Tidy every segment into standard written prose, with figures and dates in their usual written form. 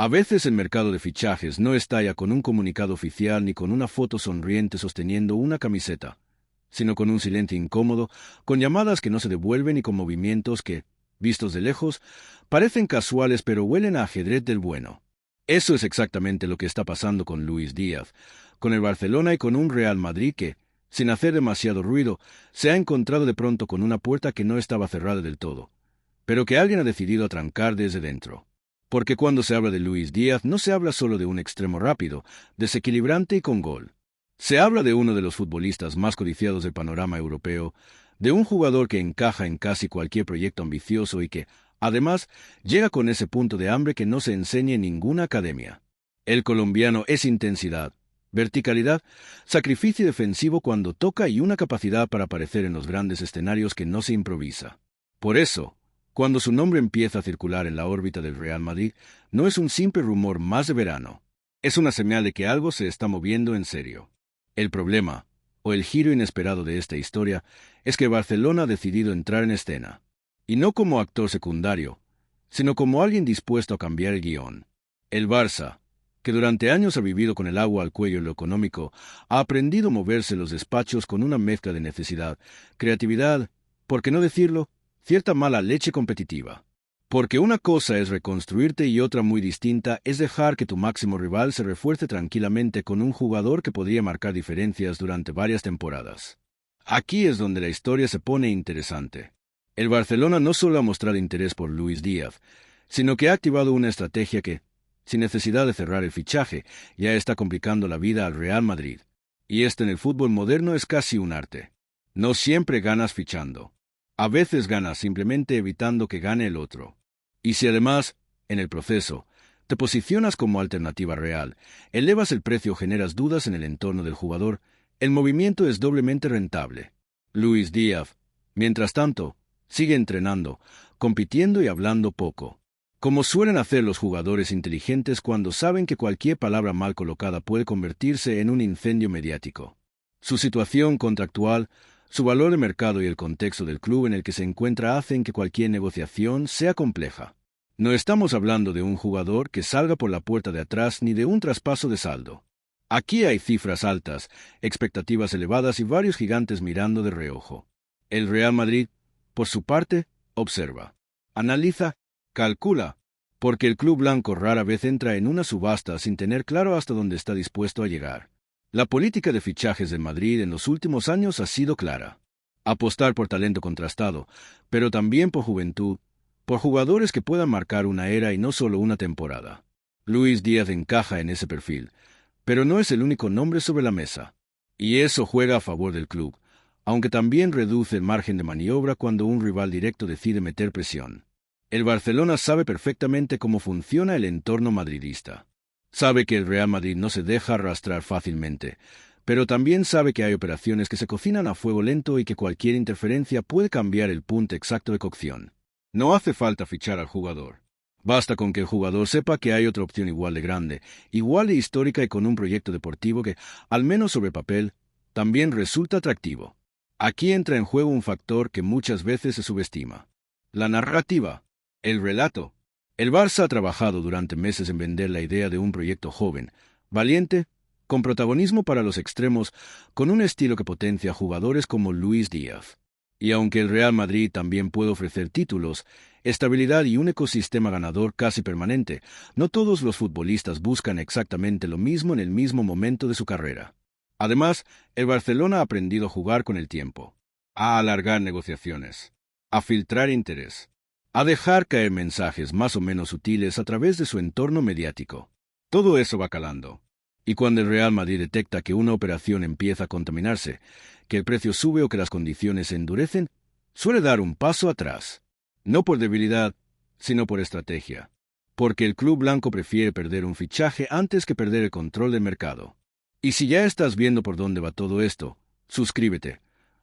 A veces el mercado de fichajes no estalla con un comunicado oficial ni con una foto sonriente sosteniendo una camiseta, sino con un silencio incómodo, con llamadas que no se devuelven y con movimientos que, vistos de lejos, parecen casuales pero huelen a ajedrez del bueno. Eso es exactamente lo que está pasando con Luis Díaz, con el Barcelona y con un Real Madrid que, sin hacer demasiado ruido, se ha encontrado de pronto con una puerta que no estaba cerrada del todo, pero que alguien ha decidido atrancar desde dentro. Porque cuando se habla de Luis Díaz no se habla solo de un extremo rápido, desequilibrante y con gol. Se habla de uno de los futbolistas más codiciados del panorama europeo, de un jugador que encaja en casi cualquier proyecto ambicioso y que, además, llega con ese punto de hambre que no se enseña en ninguna academia. El colombiano es intensidad, verticalidad, sacrificio defensivo cuando toca y una capacidad para aparecer en los grandes escenarios que no se improvisa. Por eso, cuando su nombre empieza a circular en la órbita del Real Madrid, no es un simple rumor más de verano. Es una señal de que algo se está moviendo en serio. El problema, o el giro inesperado de esta historia, es que Barcelona ha decidido entrar en escena. Y no como actor secundario, sino como alguien dispuesto a cambiar el guión. El Barça, que durante años ha vivido con el agua al cuello en lo económico, ha aprendido a moverse en los despachos con una mezcla de necesidad, creatividad, por qué no decirlo, cierta mala leche competitiva. Porque una cosa es reconstruirte y otra muy distinta es dejar que tu máximo rival se refuerce tranquilamente con un jugador que podría marcar diferencias durante varias temporadas. Aquí es donde la historia se pone interesante. El Barcelona no solo ha mostrado interés por Luis Díaz, sino que ha activado una estrategia que, sin necesidad de cerrar el fichaje, ya está complicando la vida al Real Madrid. Y esto en el fútbol moderno es casi un arte. No siempre ganas fichando. A veces ganas simplemente evitando que gane el otro. Y si además, en el proceso, te posicionas como alternativa real, elevas el precio o generas dudas en el entorno del jugador, el movimiento es doblemente rentable. Luis Díaz, mientras tanto, sigue entrenando, compitiendo y hablando poco. Como suelen hacer los jugadores inteligentes cuando saben que cualquier palabra mal colocada puede convertirse en un incendio mediático. Su situación contractual, su valor de mercado y el contexto del club en el que se encuentra hacen que cualquier negociación sea compleja. No estamos hablando de un jugador que salga por la puerta de atrás ni de un traspaso de saldo. Aquí hay cifras altas, expectativas elevadas y varios gigantes mirando de reojo. El Real Madrid, por su parte, observa, analiza, calcula, porque el club blanco rara vez entra en una subasta sin tener claro hasta dónde está dispuesto a llegar. La política de fichajes de Madrid en los últimos años ha sido clara. Apostar por talento contrastado, pero también por juventud, por jugadores que puedan marcar una era y no solo una temporada. Luis Díaz encaja en ese perfil, pero no es el único nombre sobre la mesa. Y eso juega a favor del club, aunque también reduce el margen de maniobra cuando un rival directo decide meter presión. El Barcelona sabe perfectamente cómo funciona el entorno madridista. Sabe que el Real Madrid no se deja arrastrar fácilmente, pero también sabe que hay operaciones que se cocinan a fuego lento y que cualquier interferencia puede cambiar el punto exacto de cocción. No hace falta fichar al jugador. Basta con que el jugador sepa que hay otra opción igual de grande, igual de histórica y con un proyecto deportivo que, al menos sobre papel, también resulta atractivo. Aquí entra en juego un factor que muchas veces se subestima: la narrativa, el relato. El Barça ha trabajado durante meses en vender la idea de un proyecto joven, valiente, con protagonismo para los extremos, con un estilo que potencia a jugadores como Luis Díaz. Y aunque el Real Madrid también puede ofrecer títulos, estabilidad y un ecosistema ganador casi permanente, no todos los futbolistas buscan exactamente lo mismo en el mismo momento de su carrera. Además, el Barcelona ha aprendido a jugar con el tiempo, a alargar negociaciones, a filtrar interés, a dejar caer mensajes más o menos sutiles a través de su entorno mediático. Todo eso va calando. Y cuando el Real Madrid detecta que una operación empieza a contaminarse, que el precio sube o que las condiciones se endurecen, suele dar un paso atrás. No por debilidad, sino por estrategia. Porque el club blanco prefiere perder un fichaje antes que perder el control del mercado. Y si ya estás viendo por dónde va todo esto, suscríbete,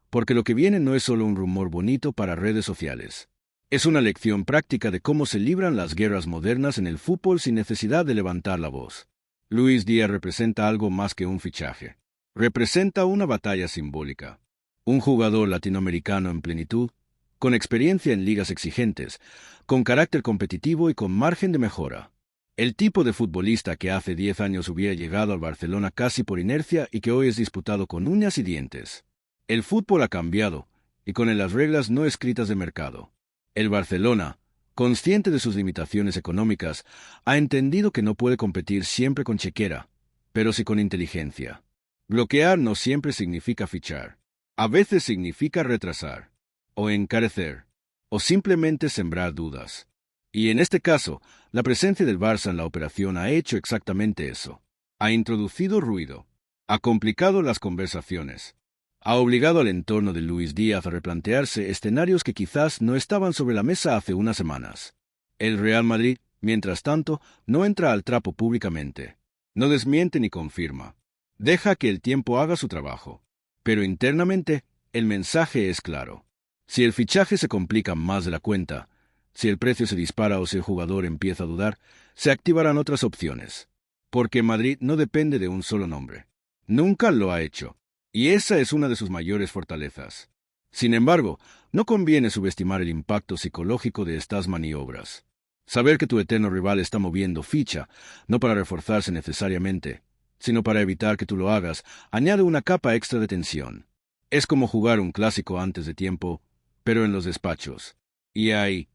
porque lo que viene no es solo un rumor bonito para redes sociales. Es una lección práctica de cómo se libran las guerras modernas en el fútbol sin necesidad de levantar la voz. Luis Díaz representa algo más que un fichaje. Representa una batalla simbólica. Un jugador latinoamericano en plenitud, con experiencia en ligas exigentes, con carácter competitivo y con margen de mejora. El tipo de futbolista que hace 10 años hubiera llegado al Barcelona casi por inercia y que hoy es disputado con uñas y dientes. El fútbol ha cambiado, y con él las reglas no escritas de mercado. El Barcelona, consciente de sus limitaciones económicas, ha entendido que no puede competir siempre con chequera, pero sí con inteligencia. Bloquear no siempre significa fichar. A veces significa retrasar, o encarecer, o simplemente sembrar dudas. Y en este caso, la presencia del Barça en la operación ha hecho exactamente eso. Ha introducido ruido, ha complicado las conversaciones, ha obligado al entorno de Luis Díaz a replantearse escenarios que quizás no estaban sobre la mesa hace unas semanas. El Real Madrid, mientras tanto, no entra al trapo públicamente. No desmiente ni confirma. Deja que el tiempo haga su trabajo. Pero internamente, el mensaje es claro. Si el fichaje se complica más de la cuenta, si el precio se dispara o si el jugador empieza a dudar, se activarán otras opciones. Porque Madrid no depende de un solo nombre. Nunca lo ha hecho. Y esa es una de sus mayores fortalezas. Sin embargo, no conviene subestimar el impacto psicológico de estas maniobras. Saber que tu eterno rival está moviendo ficha, no para reforzarse necesariamente, sino para evitar que tú lo hagas, añade una capa extra de tensión. Es como jugar un clásico antes de tiempo, pero en los despachos. Y ahí,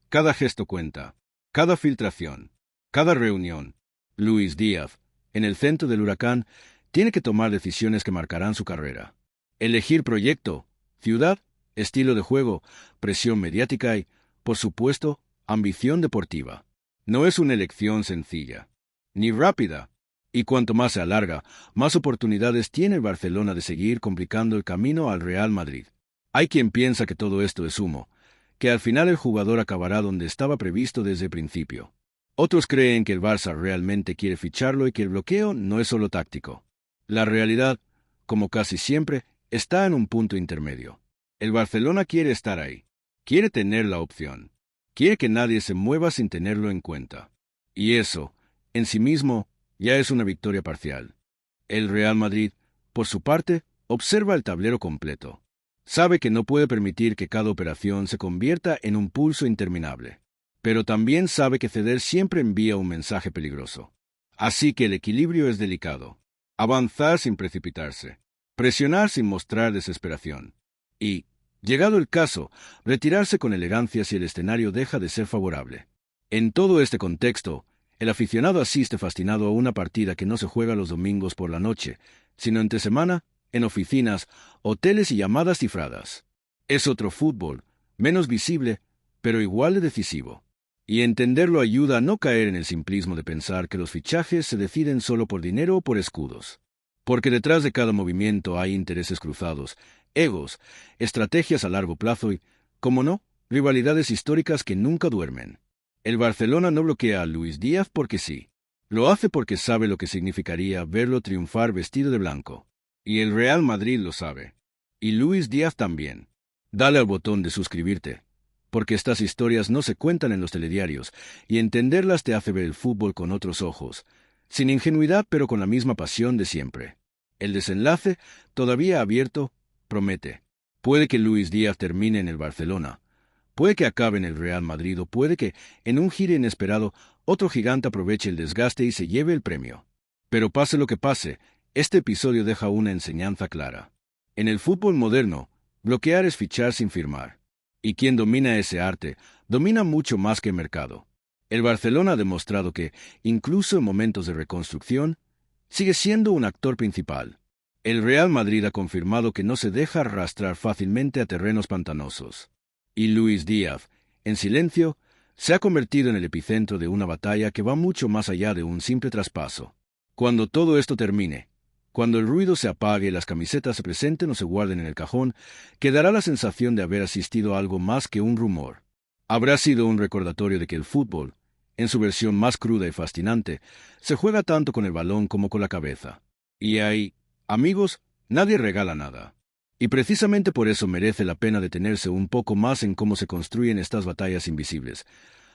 cada gesto cuenta, cada filtración, cada reunión. Luis Díaz, en el centro del huracán, tiene que tomar decisiones que marcarán su carrera. Elegir proyecto, ciudad, estilo de juego, presión mediática y, por supuesto, ambición deportiva. No es una elección sencilla, ni rápida, y cuanto más se alarga, más oportunidades tiene el Barcelona de seguir complicando el camino al Real Madrid. Hay quien piensa que todo esto es humo, que al final el jugador acabará donde estaba previsto desde el principio. Otros creen que el Barça realmente quiere ficharlo y que el bloqueo no es solo táctico. La realidad, como casi siempre, está en un punto intermedio. El Barcelona quiere estar ahí, quiere tener la opción, quiere que nadie se mueva sin tenerlo en cuenta. Y eso, en sí mismo, ya es una victoria parcial. El Real Madrid, por su parte, observa el tablero completo. Sabe que no puede permitir que cada operación se convierta en un pulso interminable. Pero también sabe que ceder siempre envía un mensaje peligroso. Así que el equilibrio es delicado. Avanzar sin precipitarse. Presionar sin mostrar desesperación. Y, llegado el caso, retirarse con elegancia si el escenario deja de ser favorable. En todo este contexto, el aficionado asiste fascinado a una partida que no se juega los domingos por la noche, sino entre semana, en oficinas, hoteles y llamadas cifradas. Es otro fútbol, menos visible, pero igual de decisivo. Y entenderlo ayuda a no caer en el simplismo de pensar que los fichajes se deciden solo por dinero o por escudos. Porque detrás de cada movimiento hay intereses cruzados, egos, estrategias a largo plazo y, como no, rivalidades históricas que nunca duermen. El Barcelona no bloquea a Luis Díaz porque sí. Lo hace porque sabe lo que significaría verlo triunfar vestido de blanco. Y el Real Madrid lo sabe. Y Luis Díaz también. Dale al botón de suscribirte, porque estas historias no se cuentan en los telediarios, y entenderlas te hace ver el fútbol con otros ojos, sin ingenuidad pero con la misma pasión de siempre. El desenlace, todavía abierto, promete. Puede que Luis Díaz termine en el Barcelona, puede que acabe en el Real Madrid o puede que, en un giro inesperado, otro gigante aproveche el desgaste y se lleve el premio. Pero pase lo que pase, este episodio deja una enseñanza clara. En el fútbol moderno, bloquear es fichar sin firmar. Y quien domina ese arte, domina mucho más que el mercado. El Barcelona ha demostrado que, incluso en momentos de reconstrucción, sigue siendo un actor principal. El Real Madrid ha confirmado que no se deja arrastrar fácilmente a terrenos pantanosos. Y Luis Díaz, en silencio, se ha convertido en el epicentro de una batalla que va mucho más allá de un simple traspaso. Cuando todo esto termine, cuando el ruido se apague y las camisetas se presenten o se guarden en el cajón, quedará la sensación de haber asistido a algo más que un rumor. Habrá sido un recordatorio de que el fútbol, en su versión más cruda y fascinante, se juega tanto con el balón como con la cabeza. Y ahí, amigos, nadie regala nada. Y precisamente por eso merece la pena detenerse un poco más en cómo se construyen estas batallas invisibles,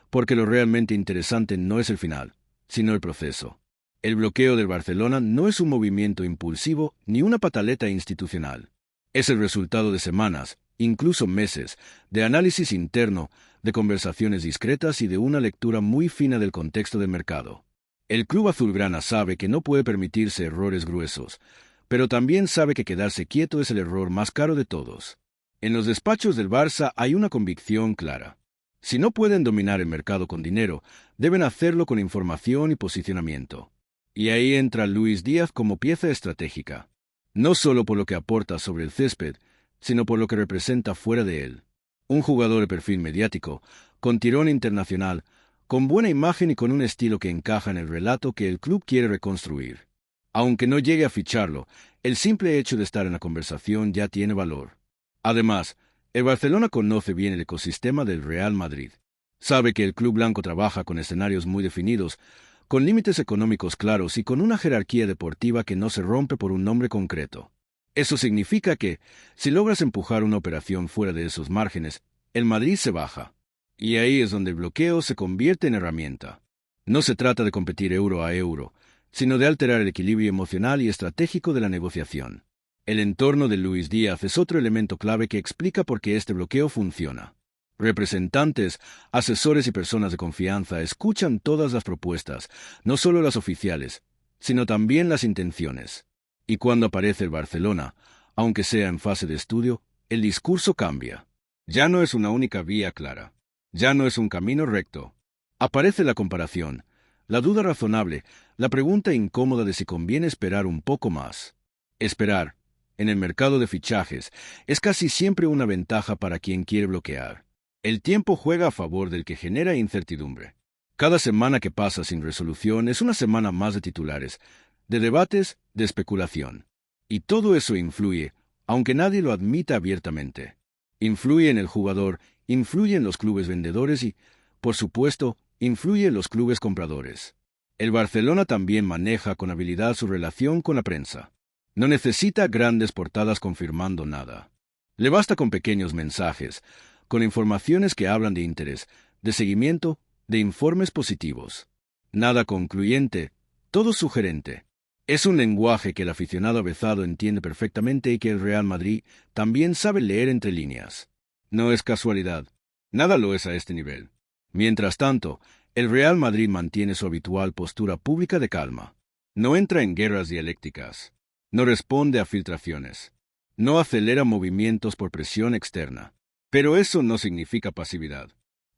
porque lo realmente interesante no es el final, sino el proceso. El bloqueo del Barcelona no es un movimiento impulsivo ni una pataleta institucional. Es el resultado de semanas, incluso meses, de análisis interno, de conversaciones discretas y de una lectura muy fina del contexto del mercado. El club azulgrana sabe que no puede permitirse errores gruesos, pero también sabe que quedarse quieto es el error más caro de todos. En los despachos del Barça hay una convicción clara. Si no pueden dominar el mercado con dinero, deben hacerlo con información y posicionamiento. Y ahí entra Luis Díaz como pieza estratégica. No solo por lo que aporta sobre el césped, sino por lo que representa fuera de él. Un jugador de perfil mediático, con tirón internacional, con buena imagen y con un estilo que encaja en el relato que el club quiere reconstruir. Aunque no llegue a ficharlo, el simple hecho de estar en la conversación ya tiene valor. Además, el Barcelona conoce bien el ecosistema del Real Madrid. Sabe que el club blanco trabaja con escenarios muy definidos, con límites económicos claros y con una jerarquía deportiva que no se rompe por un nombre concreto. Eso significa que, si logras empujar una operación fuera de esos márgenes, el Madrid se baja. Y ahí es donde el bloqueo se convierte en herramienta. No se trata de competir euro a euro, sino de alterar el equilibrio emocional y estratégico de la negociación. El entorno de Luis Díaz es otro elemento clave que explica por qué este bloqueo funciona. Representantes, asesores y personas de confianza escuchan todas las propuestas, no solo las oficiales, sino también las intenciones. Y cuando aparece el Barcelona, aunque sea en fase de estudio, el discurso cambia. Ya no es una única vía clara. Ya no es un camino recto. Aparece la comparación, la duda razonable, la pregunta incómoda de si conviene esperar un poco más. Esperar, en el mercado de fichajes, es casi siempre una ventaja para quien quiere bloquear. El tiempo juega a favor del que genera incertidumbre. Cada semana que pasa sin resolución es una semana más de titulares, de debates, de especulación. Y todo eso influye, aunque nadie lo admita abiertamente. Influye en el jugador, influye en los clubes vendedores y, por supuesto, influye en los clubes compradores. El Barcelona también maneja con habilidad su relación con la prensa. No necesita grandes portadas confirmando nada. Le basta con pequeños mensajes, con informaciones que hablan de interés, de seguimiento, de informes positivos. Nada concluyente, todo sugerente. Es un lenguaje que el aficionado avezado entiende perfectamente y que el Real Madrid también sabe leer entre líneas. No es casualidad. Nada lo es a este nivel. Mientras tanto, el Real Madrid mantiene su habitual postura pública de calma. No entra en guerras dialécticas. No responde a filtraciones. No acelera movimientos por presión externa. Pero eso no significa pasividad.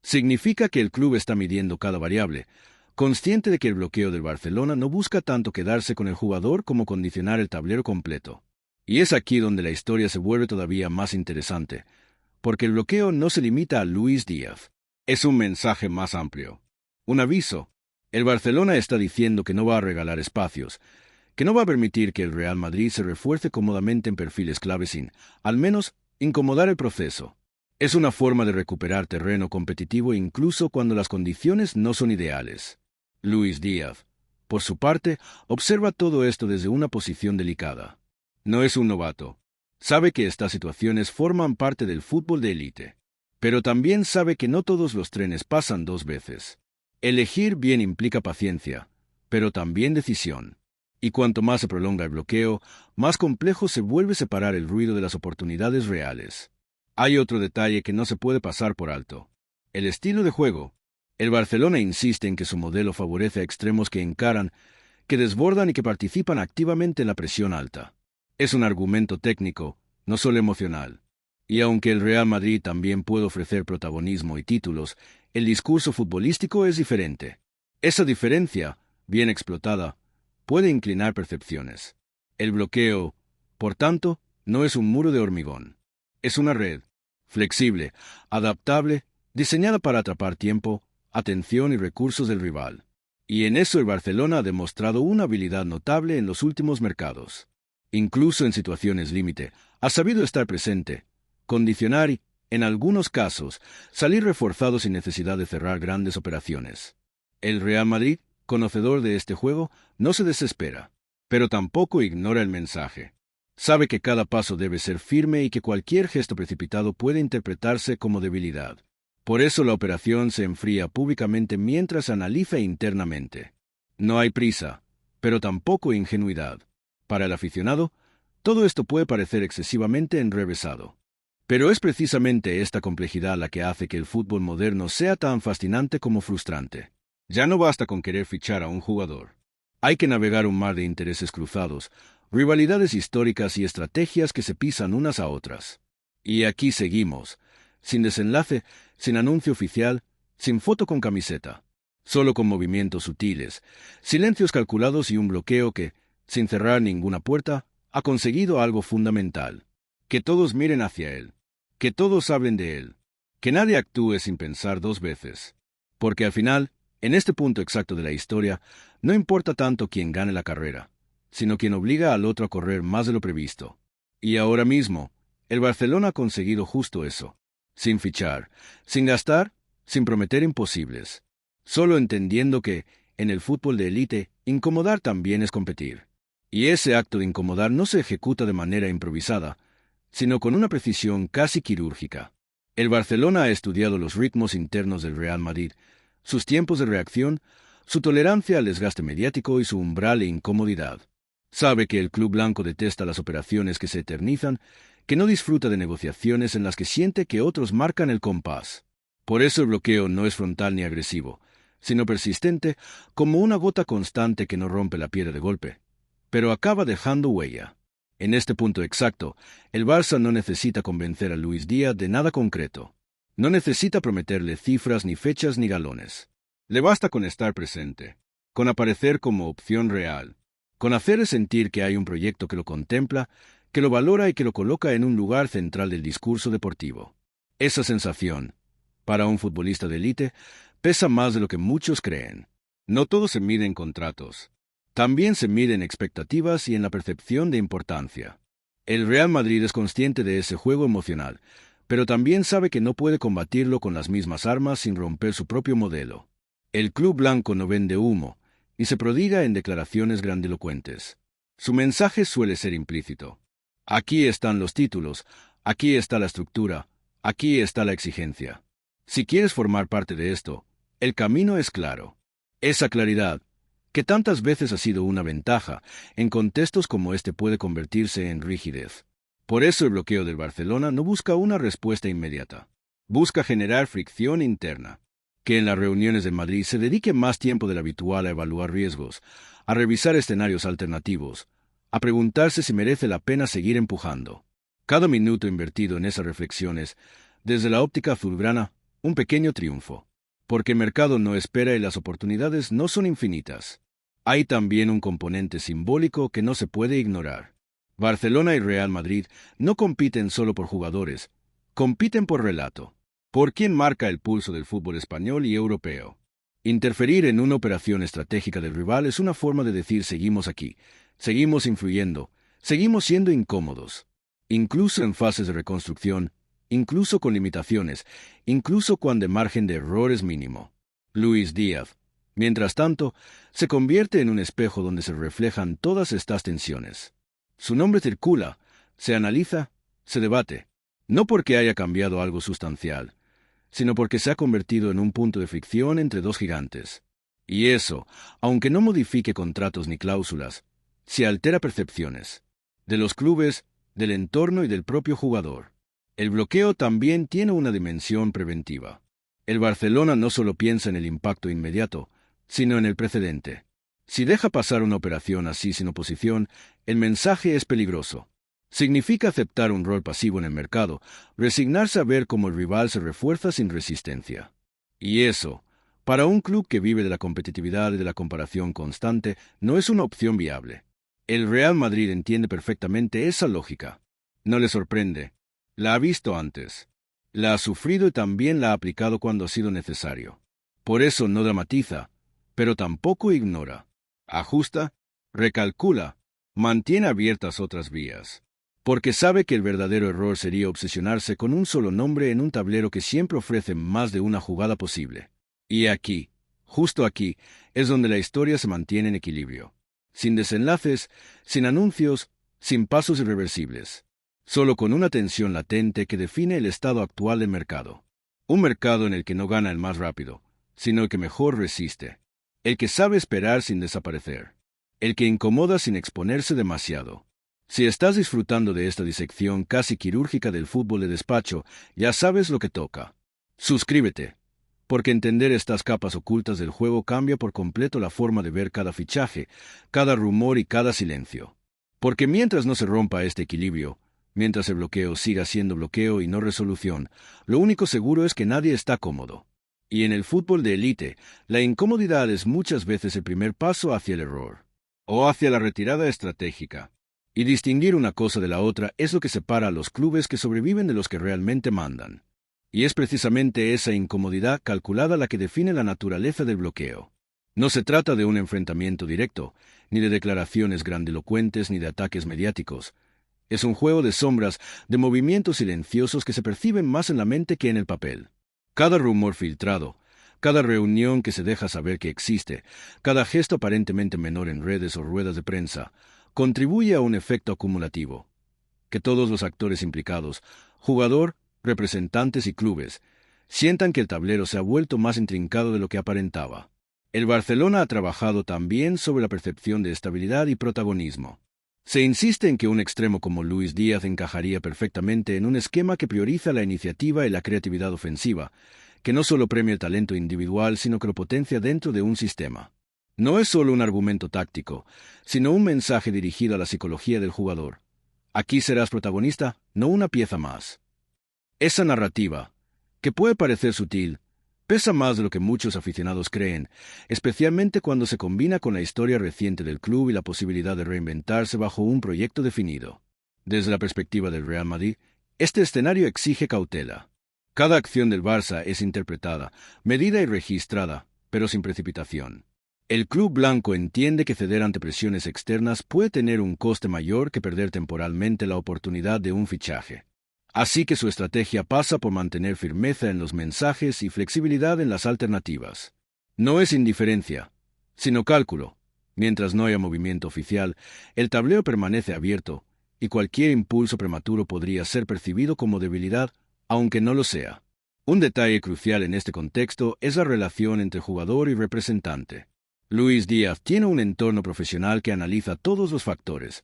Significa que el club está midiendo cada variable, consciente de que el bloqueo del Barcelona no busca tanto quedarse con el jugador como condicionar el tablero completo. Y es aquí donde la historia se vuelve todavía más interesante, porque el bloqueo no se limita a Luis Díaz. Es un mensaje más amplio. Un aviso. El Barcelona está diciendo que no va a regalar espacios, que no va a permitir que el Real Madrid se refuerce cómodamente en perfiles clave sin, al menos, incomodar el proceso. Es una forma de recuperar terreno competitivo incluso cuando las condiciones no son ideales. Luis Díaz, por su parte, observa todo esto desde una posición delicada. No es un novato. Sabe que estas situaciones forman parte del fútbol de élite. Pero también sabe que no todos los trenes pasan dos veces. Elegir bien implica paciencia, pero también decisión. Y cuanto más se prolonga el bloqueo, más complejo se vuelve separar el ruido de las oportunidades reales. Hay otro detalle que no se puede pasar por alto. El estilo de juego. El Barcelona insiste en que su modelo favorece a extremos que encaran, que desbordan y que participan activamente en la presión alta. Es un argumento técnico, no solo emocional. Y aunque el Real Madrid también puede ofrecer protagonismo y títulos, el discurso futbolístico es diferente. Esa diferencia, bien explotada, puede inclinar percepciones. El bloqueo, por tanto, no es un muro de hormigón. Es una red, flexible, adaptable, diseñada para atrapar tiempo, atención y recursos del rival. Y en eso el Barcelona ha demostrado una habilidad notable en los últimos mercados. Incluso en situaciones límite, ha sabido estar presente, condicionar y, en algunos casos, salir reforzado sin necesidad de cerrar grandes operaciones. El Real Madrid, conocedor de este juego, no se desespera, pero tampoco ignora el mensaje. Sabe que cada paso debe ser firme y que cualquier gesto precipitado puede interpretarse como debilidad. Por eso la operación se enfría públicamente mientras analiza internamente. No hay prisa, pero tampoco ingenuidad. Para el aficionado, todo esto puede parecer excesivamente enrevesado. Pero es precisamente esta complejidad la que hace que el fútbol moderno sea tan fascinante como frustrante. Ya no basta con querer fichar a un jugador. Hay que navegar un mar de intereses cruzados, rivalidades históricas y estrategias que se pisan unas a otras. Y aquí seguimos, sin desenlace, sin anuncio oficial, sin foto con camiseta, solo con movimientos sutiles, silencios calculados y un bloqueo que, sin cerrar ninguna puerta, ha conseguido algo fundamental: que todos miren hacia él, que todos hablen de él, que nadie actúe sin pensar dos veces. Porque al final, en este punto exacto de la historia, no importa tanto quién gane la carrera, sino quien obliga al otro a correr más de lo previsto. Y ahora mismo, el Barcelona ha conseguido justo eso, sin fichar, sin gastar, sin prometer imposibles, solo entendiendo que, en el fútbol de élite, incomodar también es competir. Y ese acto de incomodar no se ejecuta de manera improvisada, sino con una precisión casi quirúrgica. El Barcelona ha estudiado los ritmos internos del Real Madrid, sus tiempos de reacción, su tolerancia al desgaste mediático y su umbral de incomodidad. Sabe que el club blanco detesta las operaciones que se eternizan, que no disfruta de negociaciones en las que siente que otros marcan el compás. Por eso el bloqueo no es frontal ni agresivo, sino persistente, como una gota constante que no rompe la piedra de golpe, pero acaba dejando huella. En este punto exacto, el Barça no necesita convencer a Luis Díaz de nada concreto. No necesita prometerle cifras, ni fechas, ni galones. Le basta con estar presente, con aparecer como opción real, con hacerle sentir que hay un proyecto que lo contempla, que lo valora y que lo coloca en un lugar central del discurso deportivo. Esa sensación, para un futbolista de élite, pesa más de lo que muchos creen. No todo se mide en contratos. También se mide en expectativas y en la percepción de importancia. El Real Madrid es consciente de ese juego emocional, pero también sabe que no puede combatirlo con las mismas armas sin romper su propio modelo. El club blanco no vende humo, y se prodiga en declaraciones grandilocuentes. Su mensaje suele ser implícito. Aquí están los títulos, aquí está la estructura, aquí está la exigencia. Si quieres formar parte de esto, el camino es claro. Esa claridad, que tantas veces ha sido una ventaja, en contextos como este puede convertirse en rigidez. Por eso el bloqueo del Barcelona no busca una respuesta inmediata. Busca generar fricción interna. Que en las reuniones de Madrid se dedique más tiempo del habitual a evaluar riesgos, a revisar escenarios alternativos, a preguntarse si merece la pena seguir empujando. Cada minuto invertido en esas reflexiones, desde la óptica azulgrana, un pequeño triunfo. Porque el mercado no espera y las oportunidades no son infinitas. Hay también un componente simbólico que no se puede ignorar. Barcelona y Real Madrid no compiten solo por jugadores, compiten por relato. ¿Por quién marca el pulso del fútbol español y europeo? Interferir en una operación estratégica del rival es una forma de decir seguimos aquí, seguimos influyendo, seguimos siendo incómodos. Incluso en fases de reconstrucción, incluso con limitaciones, incluso cuando el margen de error es mínimo. Luis Díaz, mientras tanto, se convierte en un espejo donde se reflejan todas estas tensiones. Su nombre circula, se analiza, se debate, no porque haya cambiado algo sustancial, sino porque se ha convertido en un punto de fricción entre dos gigantes. Y eso, aunque no modifique contratos ni cláusulas, se altera percepciones, de los clubes, del entorno y del propio jugador. El bloqueo también tiene una dimensión preventiva. El Barcelona no solo piensa en el impacto inmediato, sino en el precedente. Si deja pasar una operación así sin oposición, el mensaje es peligroso. Significa aceptar un rol pasivo en el mercado, resignarse a ver cómo el rival se refuerza sin resistencia. Y eso, para un club que vive de la competitividad y de la comparación constante, no es una opción viable. El Real Madrid entiende perfectamente esa lógica. No le sorprende. La ha visto antes. La ha sufrido y también la ha aplicado cuando ha sido necesario. Por eso no dramatiza, pero tampoco ignora. Ajusta, recalcula, mantiene abiertas otras vías. Porque sabe que el verdadero error sería obsesionarse con un solo nombre en un tablero que siempre ofrece más de una jugada posible. Y aquí, justo aquí, es donde la historia se mantiene en equilibrio. Sin desenlaces, sin anuncios, sin pasos irreversibles. Solo con una tensión latente que define el estado actual del mercado. Un mercado en el que no gana el más rápido, sino el que mejor resiste. El que sabe esperar sin desaparecer. El que incomoda sin exponerse demasiado. Si estás disfrutando de esta disección casi quirúrgica del fútbol de despacho, ya sabes lo que toca. Suscríbete, porque entender estas capas ocultas del juego cambia por completo la forma de ver cada fichaje, cada rumor y cada silencio. Porque mientras no se rompa este equilibrio, mientras el bloqueo siga siendo bloqueo y no resolución, lo único seguro es que nadie está cómodo. Y en el fútbol de élite, la incomodidad es muchas veces el primer paso hacia el error, o hacia la retirada estratégica. Y distinguir una cosa de la otra es lo que separa a los clubes que sobreviven de los que realmente mandan. Y es precisamente esa incomodidad calculada la que define la naturaleza del bloqueo. No se trata de un enfrentamiento directo, ni de declaraciones grandilocuentes ni de ataques mediáticos. Es un juego de sombras, de movimientos silenciosos que se perciben más en la mente que en el papel. Cada rumor filtrado, cada reunión que se deja saber que existe, cada gesto aparentemente menor en redes o ruedas de prensa, contribuye a un efecto acumulativo. Que todos los actores implicados, jugador, representantes y clubes, sientan que el tablero se ha vuelto más intrincado de lo que aparentaba. El Barcelona ha trabajado también sobre la percepción de estabilidad y protagonismo. Se insiste en que un extremo como Luis Díaz encajaría perfectamente en un esquema que prioriza la iniciativa y la creatividad ofensiva, que no solo premia el talento individual, sino que lo potencia dentro de un sistema. No es solo un argumento táctico, sino un mensaje dirigido a la psicología del jugador. Aquí serás protagonista, no una pieza más. Esa narrativa, que puede parecer sutil, pesa más de lo que muchos aficionados creen, especialmente cuando se combina con la historia reciente del club y la posibilidad de reinventarse bajo un proyecto definido. Desde la perspectiva del Real Madrid, este escenario exige cautela. Cada acción del Barça es interpretada, medida y registrada, pero sin precipitación. El club blanco entiende que ceder ante presiones externas puede tener un coste mayor que perder temporalmente la oportunidad de un fichaje. Así que su estrategia pasa por mantener firmeza en los mensajes y flexibilidad en las alternativas. No es indiferencia, sino cálculo. Mientras no haya movimiento oficial, el tablero permanece abierto, y cualquier impulso prematuro podría ser percibido como debilidad, aunque no lo sea. Un detalle crucial en este contexto es la relación entre jugador y representante. Luis Díaz tiene un entorno profesional que analiza todos los factores,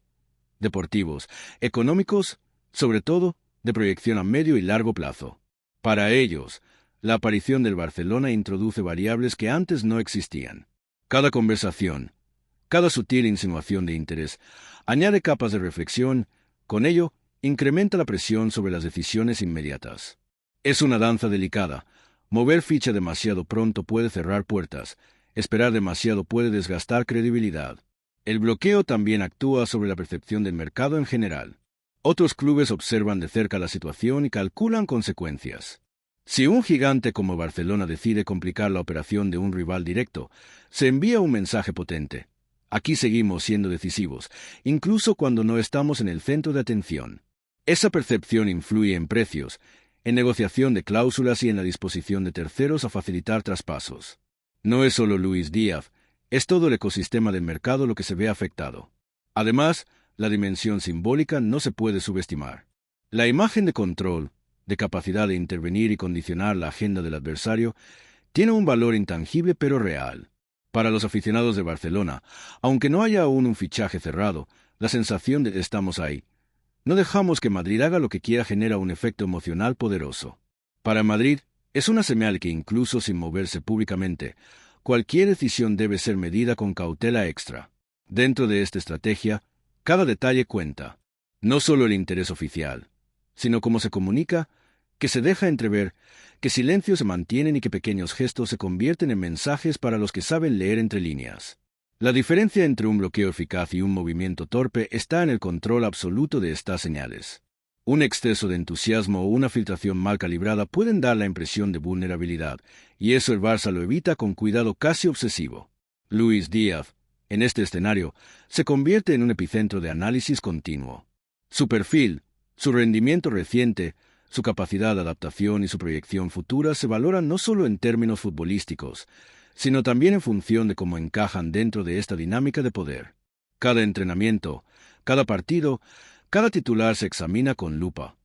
deportivos, económicos, sobre todo, de proyección a medio y largo plazo. Para ellos, la aparición del Barcelona introduce variables que antes no existían. Cada conversación, cada sutil insinuación de interés, añade capas de reflexión, con ello, incrementa la presión sobre las decisiones inmediatas. Es una danza delicada. Mover ficha demasiado pronto puede cerrar puertas. Esperar demasiado puede desgastar credibilidad. El bloqueo también actúa sobre la percepción del mercado en general. Otros clubes observan de cerca la situación y calculan consecuencias. Si un gigante como Barcelona decide complicar la operación de un rival directo, se envía un mensaje potente. Aquí seguimos siendo decisivos, incluso cuando no estamos en el centro de atención. Esa percepción influye en precios, en negociación de cláusulas y en la disposición de terceros a facilitar traspasos. No es solo Luis Díaz, es todo el ecosistema del mercado lo que se ve afectado. Además, la dimensión simbólica no se puede subestimar. La imagen de control, de capacidad de intervenir y condicionar la agenda del adversario, tiene un valor intangible pero real. Para los aficionados de Barcelona, aunque no haya aún un fichaje cerrado, la sensación de estamos ahí. No dejamos que Madrid haga lo que quiera genera un efecto emocional poderoso. Para Madrid, es una señal que incluso sin moverse públicamente, cualquier decisión debe ser medida con cautela extra. Dentro de esta estrategia, cada detalle cuenta. No solo el interés oficial, sino cómo se comunica, que se deja entrever, que silencios se mantienen y que pequeños gestos se convierten en mensajes para los que saben leer entre líneas. La diferencia entre un bloqueo eficaz y un movimiento torpe está en el control absoluto de estas señales. Un exceso de entusiasmo o una filtración mal calibrada pueden dar la impresión de vulnerabilidad, y eso el Barça lo evita con cuidado casi obsesivo. Luis Díaz, en este escenario, se convierte en un epicentro de análisis continuo. Su perfil, su rendimiento reciente, su capacidad de adaptación y su proyección futura se valoran no solo en términos futbolísticos, sino también en función de cómo encajan dentro de esta dinámica de poder. Cada entrenamiento, cada partido, cada titular se examina con lupa,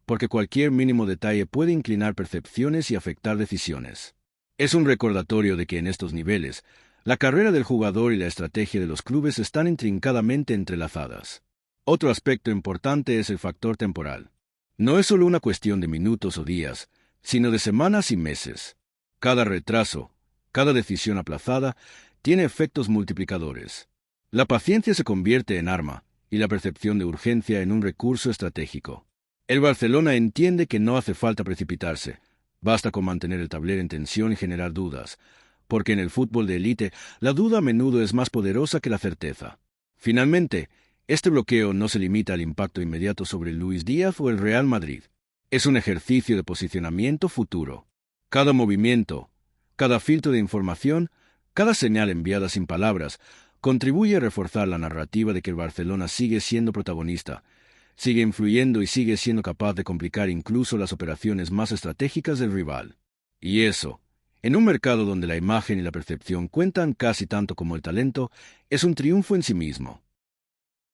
porque cualquier mínimo detalle puede inclinar percepciones y afectar decisiones. Es un recordatorio de que en estos niveles, la carrera del jugador y la estrategia de los clubes están intrincadamente entrelazadas. Otro aspecto importante es el factor temporal. No es solo una cuestión de minutos o días, sino de semanas y meses. Cada retraso, cada decisión aplazada, tiene efectos multiplicadores. La paciencia se convierte en arma y la percepción de urgencia en un recurso estratégico. El Barcelona entiende que no hace falta precipitarse, basta con mantener el tablero en tensión y generar dudas, porque en el fútbol de élite la duda a menudo es más poderosa que la certeza. Finalmente, este bloqueo no se limita al impacto inmediato sobre Luis Díaz o el Real Madrid. Es un ejercicio de posicionamiento futuro. Cada movimiento, cada filtro de información, cada señal enviada sin palabras, contribuye a reforzar la narrativa de que el Barcelona sigue siendo protagonista, sigue influyendo y sigue siendo capaz de complicar incluso las operaciones más estratégicas del rival. Y eso, en un mercado donde la imagen y la percepción cuentan casi tanto como el talento, es un triunfo en sí mismo.